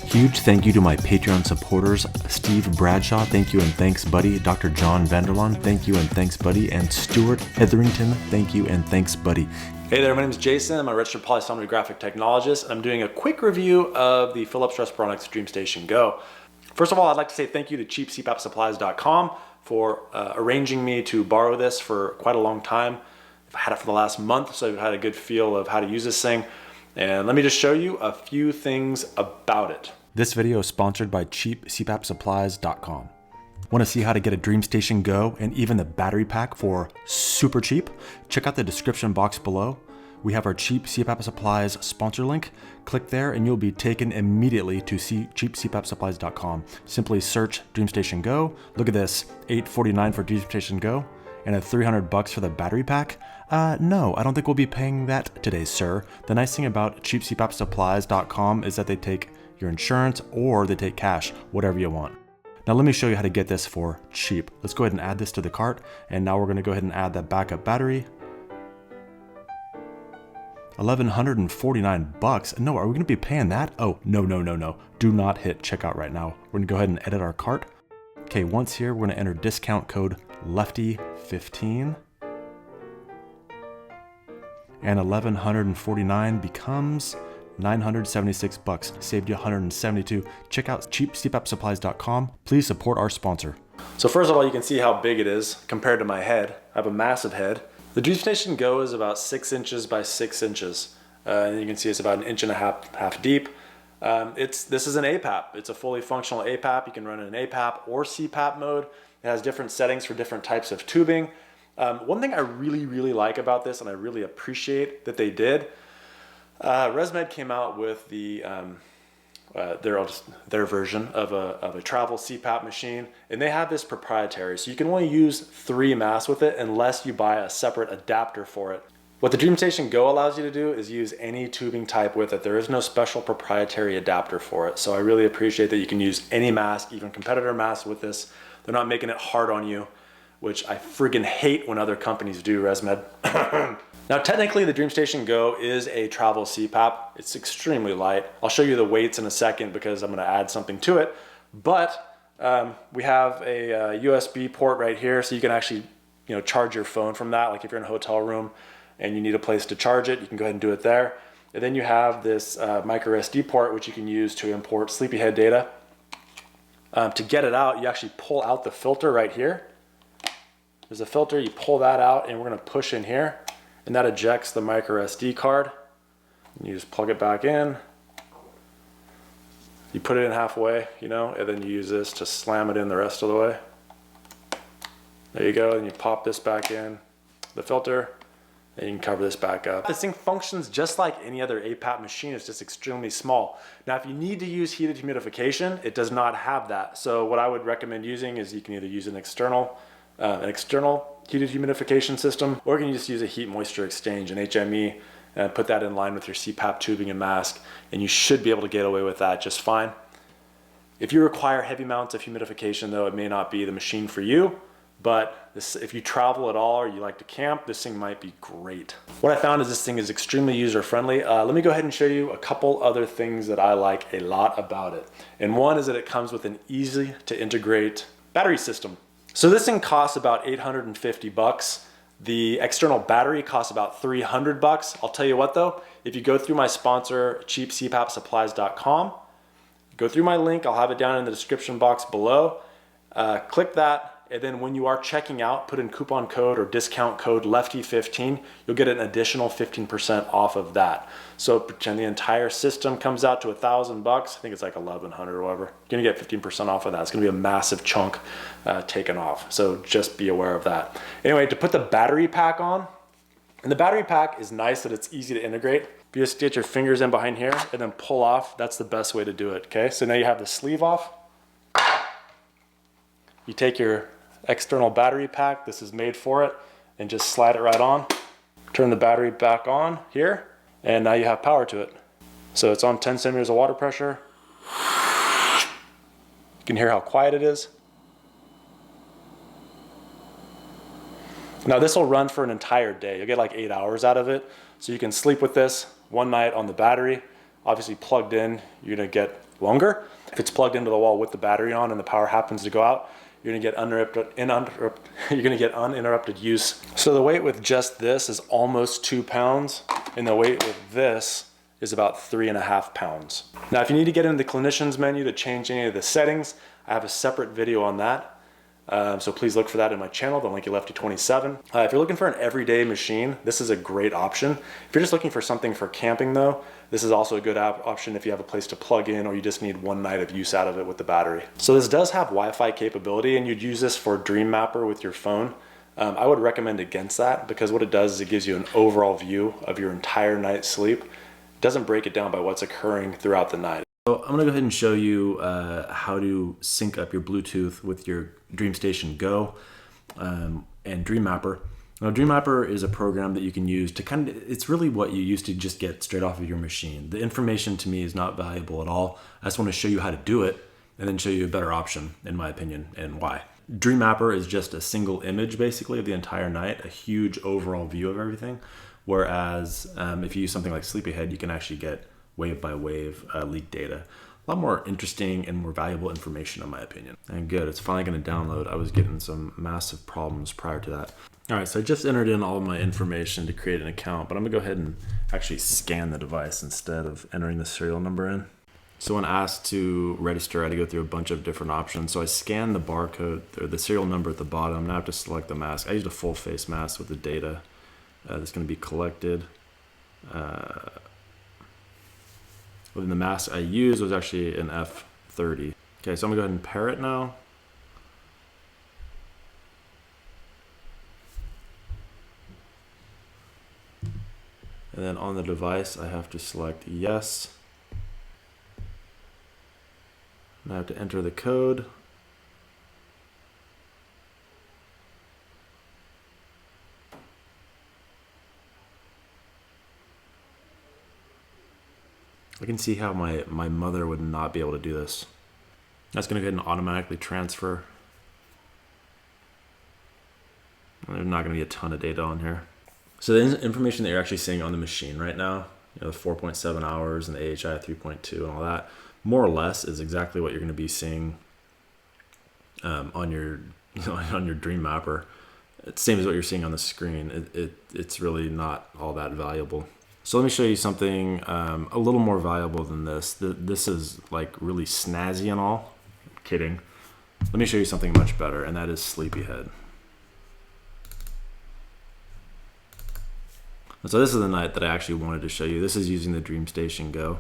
Huge thank you to my Patreon supporters, Steve Bradshaw, thank you and thanks buddy, Dr. John Vanderlaan, thank you and thanks buddy, and Stuart Hetherington, thank you and thanks buddy. Hey there, my name is Jason, I'm a registered polysomnographic technologist, and I'm doing a quick review of the Philips Respironics DreamStation Go. First of all, I'd like to say thank you to cheapcpapsupplies.com for arranging me to borrow this for quite a long time. I've had it for the last month, so I've had a good feel of how to use this thing. And let me just show you a few things about it. This video is sponsored by cheapcpapsupplies.com. Want to see how to get a DreamStation Go and even the battery pack for super cheap? Check out the description box below. We have our Cheap CPAP Supplies sponsor link. Click there and you'll be taken immediately to cheapcpapsupplies.com. Simply search DreamStation Go. Look at this, $849 for DreamStation Go and a $300 for the battery pack. No, I don't think we'll be paying that today, sir. The nice thing about cheapcpapsupplies.com is that they take your insurance or they take cash, whatever you want. Now let me show you how to get this for cheap. Let's go ahead and add this to the cart. And now we're gonna go ahead and add that backup battery. $1,149. No, are we gonna be paying that? Oh, no. Do not hit checkout right now. We're gonna go ahead and edit our cart. Okay, once here, we're gonna enter discount code LEFTY15. And $1,149 becomes $976. Saved you $172. Check out cheapcpapsupplies.com. Please support our sponsor. So first of all, you can see how big it is compared to my head. I have a massive head. The DreamStation Go is about 6 inches by 6 inches. And you can see it's about 1.5 inches deep. This is an APAP. It's a fully functional APAP. You can run it in APAP or CPAP mode. It has different settings for different types of tubing. One thing I really like about this, and I really appreciate that they did, ResMed came out with their version of a travel CPAP machine, and they have this proprietary, so you can only use 3 masks with it unless you buy a separate adapter for it. What the DreamStation Go allows you to do is use any tubing type with it. There is no special proprietary adapter for it, so I really appreciate that you can use any mask, even competitor masks with this. They're not making it hard on you, which I friggin' hate when other companies do, ResMed. Now, technically, the DreamStation Go is a travel CPAP. It's extremely light. I'll show you the weights in a second because I'm gonna add something to it. But we have a USB port right here, so you can actually charge your phone from that. Like if you're in a hotel room and you need a place to charge it, you can go ahead and do it there. And then you have this micro SD port, which you can use to import SleepyHead data. To get it out, you actually pull out the filter right here. There's a filter, you pull that out, and we're gonna push in here, and that ejects the micro SD card. You just plug it back in. You put it in halfway, and then you use this to slam it in the rest of the way. There you go, and you pop this back in, the filter, and you can cover this back up. This thing functions just like any other APAP machine, it's just extremely small. Now, if you need to use heated humidification, it does not have that. So what I would recommend using is you can either use an external heated humidification system, or you can just use a heat moisture exchange, an HME, and put that in line with your CPAP tubing and mask, and you should be able to get away with that just fine. If you require heavy amounts of humidification, though, it may not be the machine for you, but if you travel at all or you like to camp, this thing might be great. What I found is this thing is extremely user-friendly. Let me go ahead and show you a couple other things that I like a lot about it. And one is that it comes with an easy to integrate battery system. So this thing costs about $850. The external battery costs about $300. I'll tell you what though, if you go through my sponsor, cheapcpapsupplies.com, go through my link, I'll have it down in the description box below, click that, and then when you are checking out, put in coupon code or discount code LEFTY15, you'll get an additional 15% off of that. So pretend the entire system comes out to $1,000. I think it's like 1,100 or whatever. You're gonna get 15% off of that. It's gonna be a massive chunk taken off. So just be aware of that. Anyway, to put the battery pack on, and the battery pack is nice that it's easy to integrate. If you just get your fingers in behind here and then pull off, that's the best way to do it, okay? So now you have the sleeve off. You take your external battery pack, this is made for it, and just slide it right on. Turn the battery back on here, and now you have power to it. So it's on 10 centimeters of water pressure. You can hear how quiet it is. Now this will run for an entire day. You'll get like 8 hours out of it. So you can sleep with this one night on the battery. Obviously plugged in, you're gonna get longer. If it's plugged into the wall with the battery on and the power happens to go out, you're gonna get uninterrupted use. So the weight with just this is almost 2 pounds, and the weight with this is about 3.5 pounds. Now, if you need to get into the clinician's menu to change any of the settings, I have a separate video on that. So please look for that in my channel, the Linky Lefty 27. If you're looking for an everyday machine, this is a great option. If you're just looking for something for camping though, this is also a good option if you have a place to plug in or you just need one night of use out of it with the battery. So this does have Wi-Fi capability, and you'd use this for DreamMapper with your phone. I would recommend against that, because what it does is it gives you an overall view of your entire night's sleep. It doesn't break it down by what's occurring throughout the night. So I'm gonna go ahead and show you how to sync up your Bluetooth with your DreamStation Go and DreamMapper. Now, DreamMapper is a program that you can use to it's really what you used to just get straight off of your machine. The information to me is not valuable at all. I just wanna show you how to do it and then show you a better option, in my opinion, and why. DreamMapper is just a single image, basically, of the entire night, a huge overall view of everything. Whereas if you use something like SleepyHead, you can actually get wave by wave leak data. A lot more interesting and more valuable information, in my opinion. And good, it's finally gonna download. I was getting some massive problems prior to that. All right, so I just entered in all of my information to create an account, but I'm gonna go ahead and actually scan the device instead of entering the serial number in. So when asked to register, I had to go through a bunch of different options. So I scanned the barcode, or the serial number at the bottom. Now I have to select the mask. I used a full face mask with the data that's gonna be collected. Within the mask I used was actually an F30. Okay, so I'm gonna go ahead and pair it now. And then on the device, I have to select yes. And I have to enter the code. I can see how my mother would not be able to do this. That's gonna go ahead and automatically transfer. There's not gonna be a ton of data on here. So the information that you're actually seeing on the machine right now, you know, the 4.7 hours and the AHI 3.2 and all that, more or less is exactly what you're gonna be seeing on your on your DreamMapper. It's the same as what you're seeing on the screen. It's really not all that valuable. So let me show you something a little more valuable than this. This is like really snazzy and all. Kidding. Let me show you something much better, and that is SleepyHead. So this is the night that I actually wanted to show you. This is using the DreamStation Go.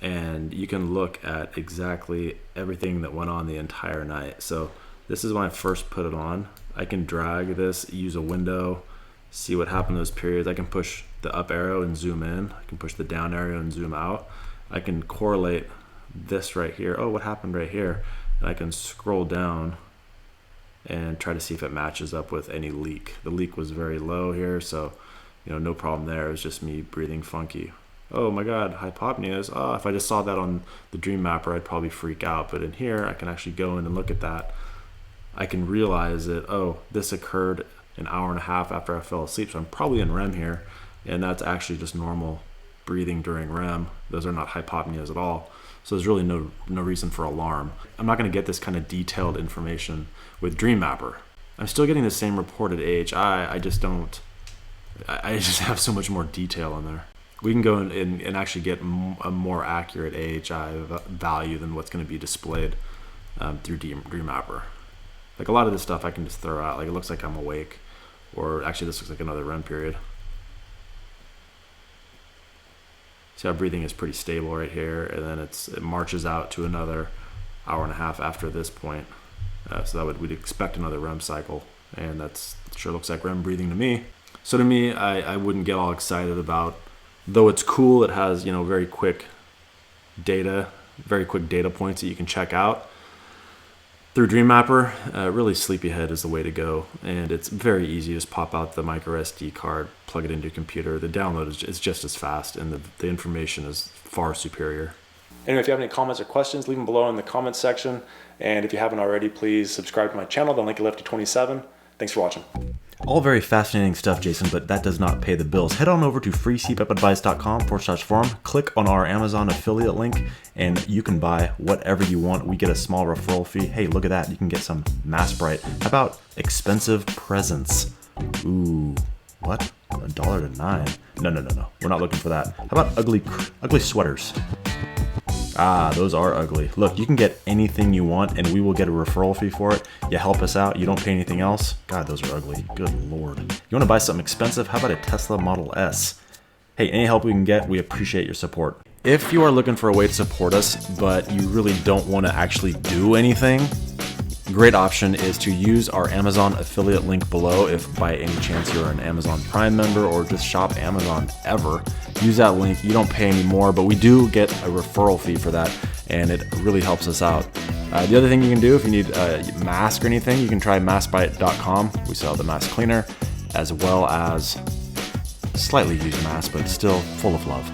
And you can look at exactly everything that went on the entire night. So this is when I first put it on. I can drag this, use a window, see what happened in those periods. I can push the up arrow and zoom in. I can push the down arrow and zoom out. I can correlate this right here. Oh, what happened right here? And I can scroll down and try to see if it matches up with any leak. The leak was very low here, so no problem there. It was just me breathing funky. Oh my God, hypopneas. Oh, if I just saw that on the DreamMapper, I'd probably freak out. But in here, I can actually go in and look at that. I can realize that, oh, this occurred an hour and a half after I fell asleep, so I'm probably in REM here, and that's actually just normal breathing during REM. Those are not hypopneas at all. So there's really no reason for alarm. I'm not gonna get this kind of detailed information with DreamMapper. I'm still getting the same reported AHI, I just have so much more detail in there. We can go in and actually get a more accurate AHI value than what's gonna be displayed through DreamMapper. Like a lot of this stuff I can just throw out, like it looks like I'm awake, or actually this looks like another REM period. See how breathing is pretty stable right here, and then it marches out to another hour and a half after this point. So we'd expect another REM cycle, and that sure looks like REM breathing to me. So to me, I wouldn't get all excited about, though it's cool, it has very quick data points that you can check out. Through DreamMapper, really SleepyHead is the way to go, and it's very easy. Just pop out the micro SD card, plug it into your computer. The download is just as fast, and the information is far superior. Anyway, if you have any comments or questions, leave them below in the comments section. And if you haven't already, please subscribe to my channel, the Linky Lefty 27. Thanks for watching. All very fascinating stuff, Jason, but that does not pay the bills. Head on over to freecpapadvice.com/forum, click on our Amazon affiliate link, and you can buy whatever you want. We get a small referral fee. Hey, look at that. You can get some Mass Bright. How about expensive presents? Ooh, what? $1 to $9. No. We're not looking for that. How about ugly sweaters? Ah, those are ugly. Look, you can get anything you want and we will get a referral fee for it. You help us out, you don't pay anything else. God, those are ugly. Good Lord. You want to buy something expensive? How about a Tesla Model S? Hey, any help we can get, we appreciate your support. If you are looking for a way to support us, but you really don't want to actually do anything, a great option is to use our Amazon affiliate link below. If by any chance you're an Amazon Prime member or just shop Amazon ever, use that link. You don't pay any more, but we do get a referral fee for that, and it really helps us out. The other thing you can do, if you need a mask or anything, you can try maskbite.com. We sell the mask cleaner, as well as slightly used mask, but still full of love.